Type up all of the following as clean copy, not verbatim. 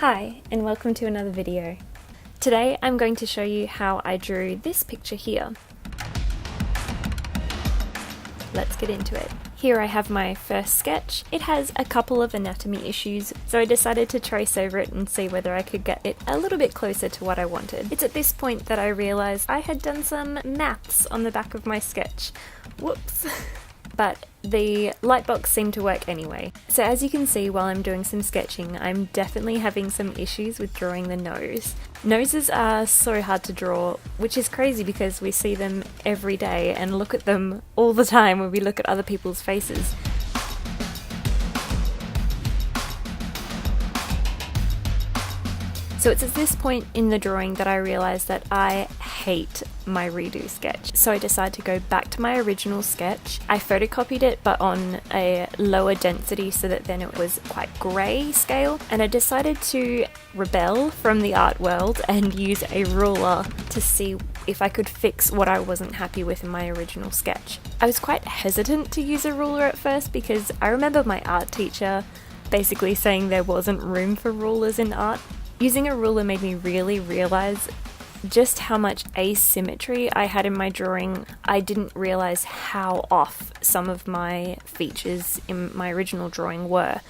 Hi, and welcome to another video. Today I'm going to show you how I drew this picture here. Let's get into it. Here I have my first sketch. It has a couple of anatomy issues, so I decided to trace over it and see whether I could get it a little bit closer to what I wanted. It's at this point that I realised I had done some maths on the back of my sketch. Whoops. But the lightbox seemed to work anyway. So as you can see while I'm doing some sketching, I'm definitely having some issues with drawing the nose. Noses are so hard to draw, which is crazy because we see them every day and look at them all the time when we look at other people's faces. So it's at this point in the drawing that I realised that I hate my redo sketch. So I decided to go back to my original sketch. I photocopied it but on a lower density so that then it was quite grey scale, and I decided to rebel from the art world and use a ruler to see if I could fix what I wasn't happy with in my original sketch. I was quite hesitant to use a ruler at first because I remember my art teacher basically saying there wasn't room for rulers in art. Using a ruler made me really realise just how much asymmetry I had in my drawing. I didn't realise how off some of my features in my original drawing were.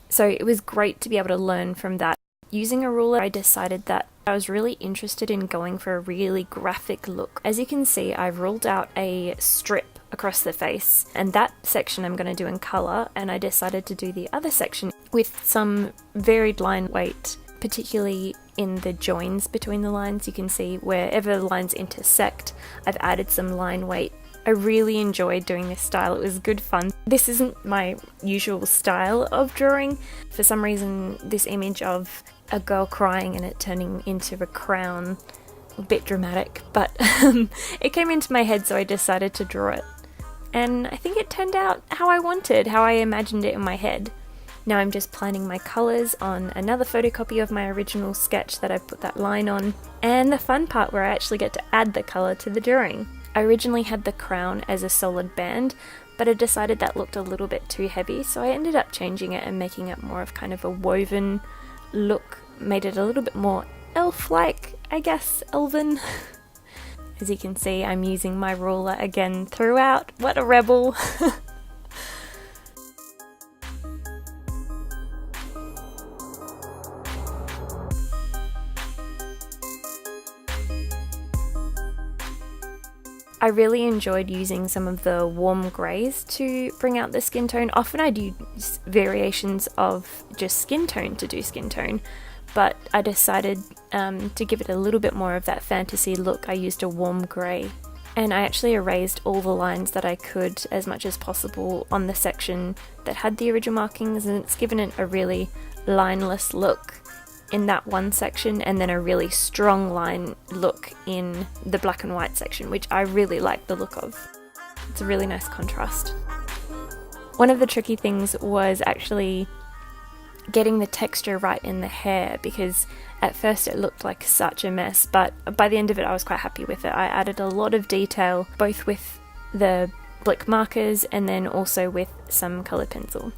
So it was great to be able to learn from that. Using a ruler, I decided that I was really interested in going for a really graphic look. As you can see, I've ruled out a strip across the face, and that section I'm going to do in colour, and I decided to do the other section with some varied line weight, particularly in the joins between the lines. You can see wherever the lines intersect, I've added some line weight. I really enjoyed doing this style. It was good fun. This isn't my usual style of drawing. For some reason, this image of a girl crying and it turning into a crown, a bit dramatic, but it came into my head, so I decided to draw it. And I think it turned out how I wanted, how I imagined it in my head. Now I'm just planning my colours on another photocopy of my original sketch that I've put that line on, and the fun part where I actually get to add the colour to the drawing. I originally had the crown as a solid band, but I decided that looked a little bit too heavy, so I ended up changing it and making it more of kind of a woven look, made it a little bit more elf-like, I guess, elven. As you can see, I'm using my ruler again throughout. What a rebel! I really enjoyed using some of the warm greys to bring out the skin tone. Often I do variations of just skin tone to do skin tone, but I decided to give it a little bit more of that fantasy look. I used a warm grey, and I actually erased all the lines that I could as much as possible on the section that had the original markings, and it's given it a really lineless look in that one section, and then a really strong line look in the black and white section, which I really like the look of. It's a really nice contrast. One of the tricky things was actually getting the texture right in the hair, because at first it looked like such a mess, but by the end of it I was quite happy with it. I added a lot of detail, both with the Blick markers and then also with some coloured pencil.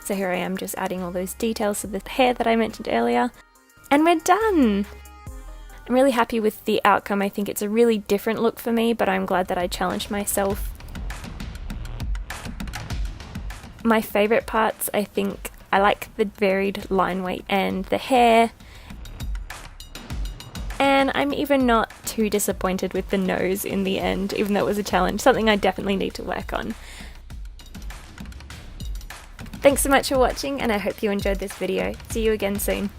So here I am just adding all those details to the hair that I mentioned earlier, and we're done! I'm really happy with the outcome. I think it's a really different look for me, but I'm glad that I challenged myself. My favourite parts, I think, I like the varied line weight and the hair, and I'm even not too disappointed with the nose in the end, even though it was a challenge, something I definitely need to work on. Thanks so much for watching, and I hope you enjoyed this video. See you again soon.